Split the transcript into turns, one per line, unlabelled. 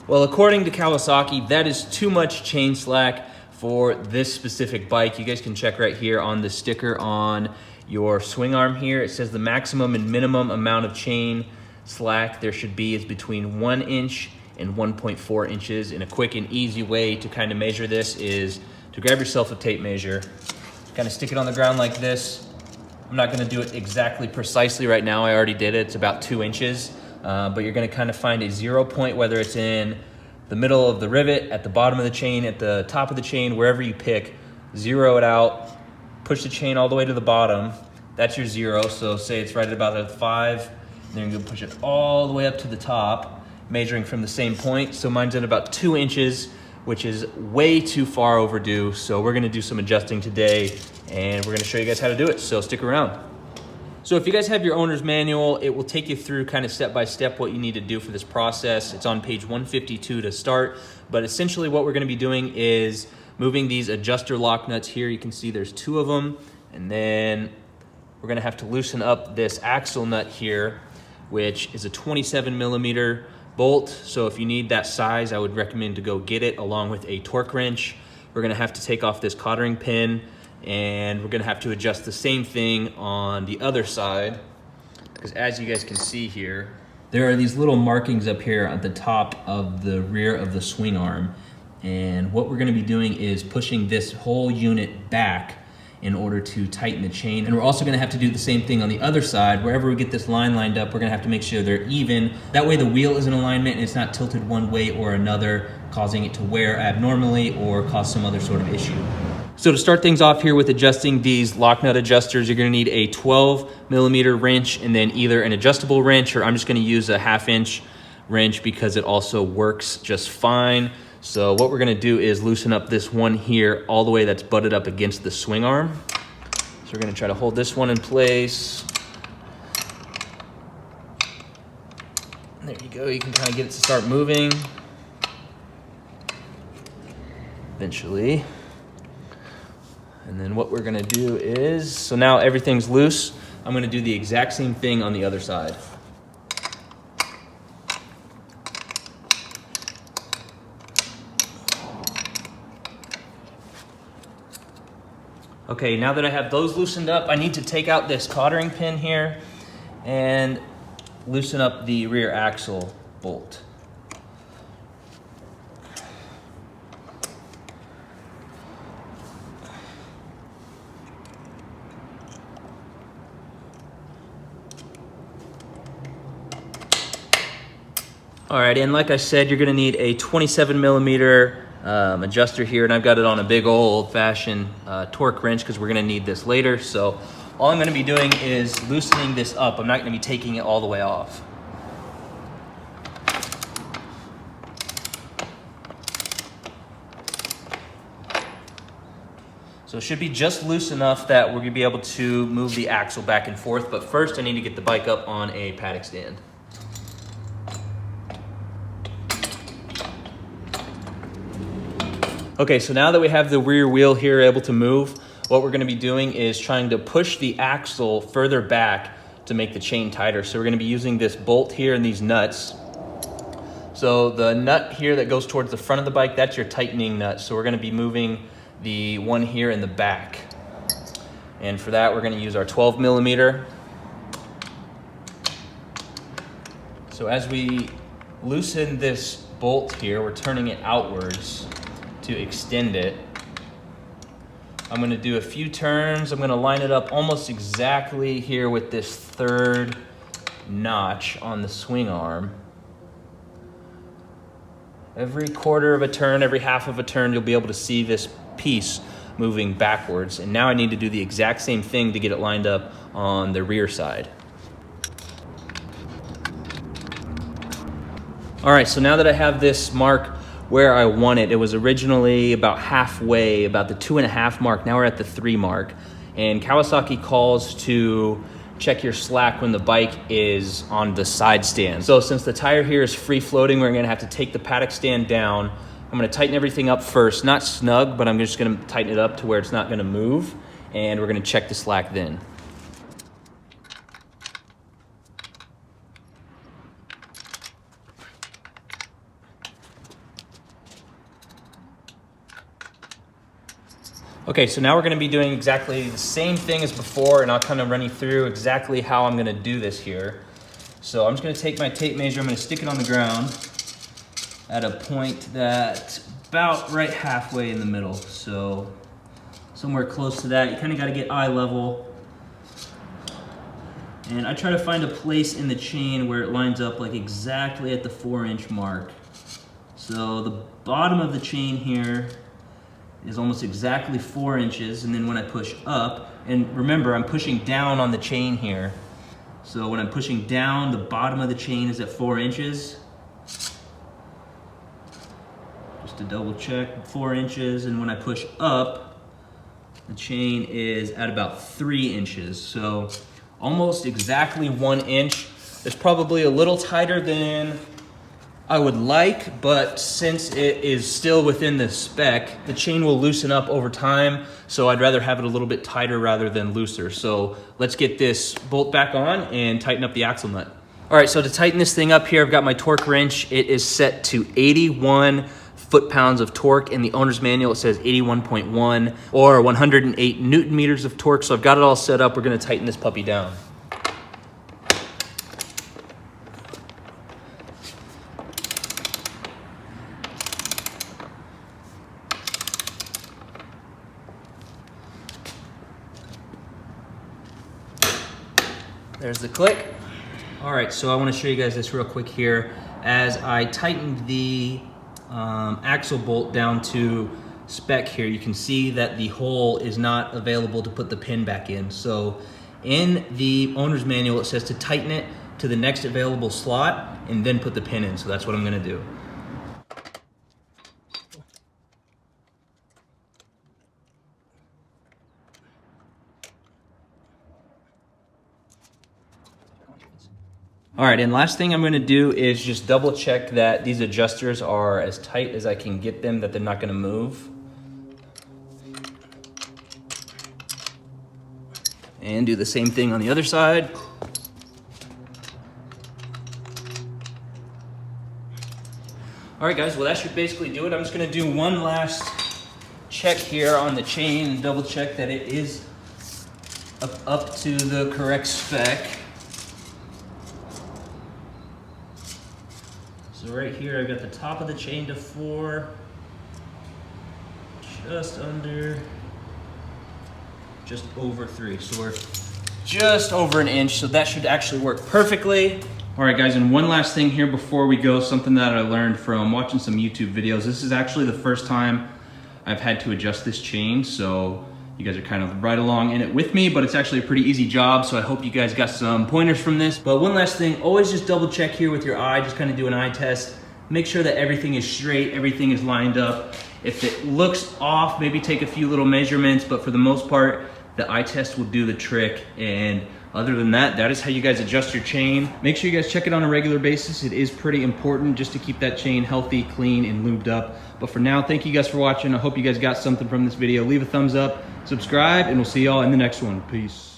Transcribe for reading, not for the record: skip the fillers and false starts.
Well, according to Kawasaki, that is too much chain slack for this specific bike. You guys can check right here on the sticker on your swing arm here. It says the maximum and minimum amount of chain slack there should be is between 1 inch and 1.4 inches. And a quick and easy way to kind of measure this is to grab yourself a tape measure, kind of stick it on the ground like this. I'm not gonna do it exactly precisely right now. I already did it, it's about 2 inches. But you're gonna kind of find a 0 point, whether it's in the middle of the rivet, at the bottom of the chain, at the top of the chain, wherever you pick, zero it out, push the chain all the way to the bottom. That's your 0, so say it's right at about a 5, then you're gonna push it all the way up to the top, measuring from the same point. So mine's at about 2 inches, which is way too far overdue. So we're gonna do some adjusting today, and we're gonna show you guys how to do it, so stick around. So if you guys have your owner's manual, it will take you through kind of step by step what you need to do for this process. It's on page 152 to start, but essentially what we're gonna be doing is moving these adjuster lock nuts here. You can see there's 2 of them, and then we're gonna have to loosen up this axle nut here, which is a 27 millimeter bolt. So if you need that size, I would recommend to go get it along with a torque wrench. We're gonna have to take off this cottering pin, and we're gonna have to adjust the same thing on the other side, because as you guys can see here, there are these little markings up here at the top of the rear of the swing arm. And what we're gonna be doing is pushing this whole unit back in order to tighten the chain. And we're also gonna have to do the same thing on the other side. Wherever we get this line lined up, we're gonna have to make sure they're even. That way the wheel is in alignment and it's not tilted one way or another, causing it to wear abnormally or cause some other sort of issue. So to start things off here with adjusting these lock nut adjusters, you're gonna need a 12 millimeter wrench and then either an adjustable wrench, or I'm just gonna use a 1/2 inch wrench because it also works just fine. So what we're gonna do is loosen up this one here all the way that's butted up against the swing arm. So we're gonna try to hold this one in place. There you go, you can kind of get it to start moving. Eventually. And then what we're gonna do is, so now everything's loose, I'm gonna do the exact same thing on the other side. Okay, now that I have those loosened up, I need to take out this cottering pin here and loosen up the rear axle bolt. All right, and like I said, you're gonna need a 27 millimeter adjuster here, and I've got it on a big old fashioned torque wrench because we're gonna need this later. So all I'm gonna be doing is loosening this up. I'm not gonna be taking it all the way off. So it should be just loose enough that we're gonna be able to move the axle back and forth, but first I need to get the bike up on a paddock stand. Okay, so now that we have the rear wheel here able to move, what we're gonna be doing is trying to push the axle further back to make the chain tighter. So we're gonna be using this bolt here and these nuts. So the nut here that goes towards the front of the bike, that's your tightening nut. So we're gonna be moving the one here in the back. And for that, we're gonna use our 12 millimeter. So as we loosen this bolt here, we're turning it outwards to extend it. I'm gonna do a few turns. I'm gonna line it up almost exactly here with this 3rd notch on the swing arm. Every quarter of a turn, every half of a turn, you'll be able to see this piece moving backwards. And now I need to do the exact same thing to get it lined up on the rear side. All right, so now that I have this mark where I want it, it was originally about halfway, about the 2.5 mark. Now we're at the 3 mark. And Kawasaki calls to check your slack when the bike is on the side stand. So since the tire here is free floating, we're gonna have to take the paddock stand down. I'm gonna tighten everything up first, not snug, but I'm just gonna tighten it up to where it's not gonna move. And we're gonna check the slack then. Okay, so now we're gonna be doing exactly the same thing as before, and I'll kind of run you through exactly how I'm gonna do this here. So I'm just gonna take my tape measure, I'm gonna stick it on the ground at a point that's about right halfway in the middle. So somewhere close to that. You kind of gotta get eye level. And I try to find a place in the chain where it lines up like exactly at the 4-inch mark. So the bottom of the chain here is almost exactly 4 inches, and then when I push up, and remember I'm pushing down on the chain here, so when I'm pushing down, the bottom of the chain is at 4 inches. Just to double check, 4 inches, and when I push up, the chain is at about 3 inches. So almost exactly 1 inch. It's probably a little tighter than I would like, but since it is still within the spec, the chain will loosen up over time, so I'd rather have it a little bit tighter rather than looser. So let's get this bolt back on and tighten up the axle nut. All right, so to tighten this thing up here, I've got my torque wrench. It is set to 81 foot-pounds of torque. In the owner's manual, it says 81.1 or 108 Newton meters of torque. So I've got it all set up. We're gonna tighten this puppy down. There's the click. All right, so I wanna show you guys this real quick here. As I tightened the axle bolt down to spec here, you can see that the hole is not available to put the pin back in. So in the owner's manual, it says to tighten it to the next available slot and then put the pin in. So that's what I'm gonna do. All right, and last thing I'm gonna do is just double check that these adjusters are as tight as I can get them, that they're not gonna move. And do the same thing on the other side. All right, guys, well, that should basically do it. I'm just gonna do one last check here on the chain and double check that it is up to the correct spec. So right here, I've got the top of the chain to 4, just over 3. So we're just over an inch, so that should actually work perfectly. All right, guys, and one last thing here before we go, something that I learned from watching some YouTube videos. This is actually the first time I've had to adjust this chain, so you guys are kind of right along in it with me, but it's actually a pretty easy job, so I hope you guys got some pointers from this. But one last thing, always just double check here with your eye, just kind of do an eye test. Make sure that everything is straight, everything is lined up. If it looks off, maybe take a few little measurements, but for the most part, the eye test will do the trick. And other than that, that is how you guys adjust your chain. Make sure you guys check it on a regular basis. It is pretty important just to keep that chain healthy, clean, and lubed up. But for now, thank you guys for watching. I hope you guys got something from this video. Leave a thumbs up, subscribe, and we'll see y'all in the next one. Peace.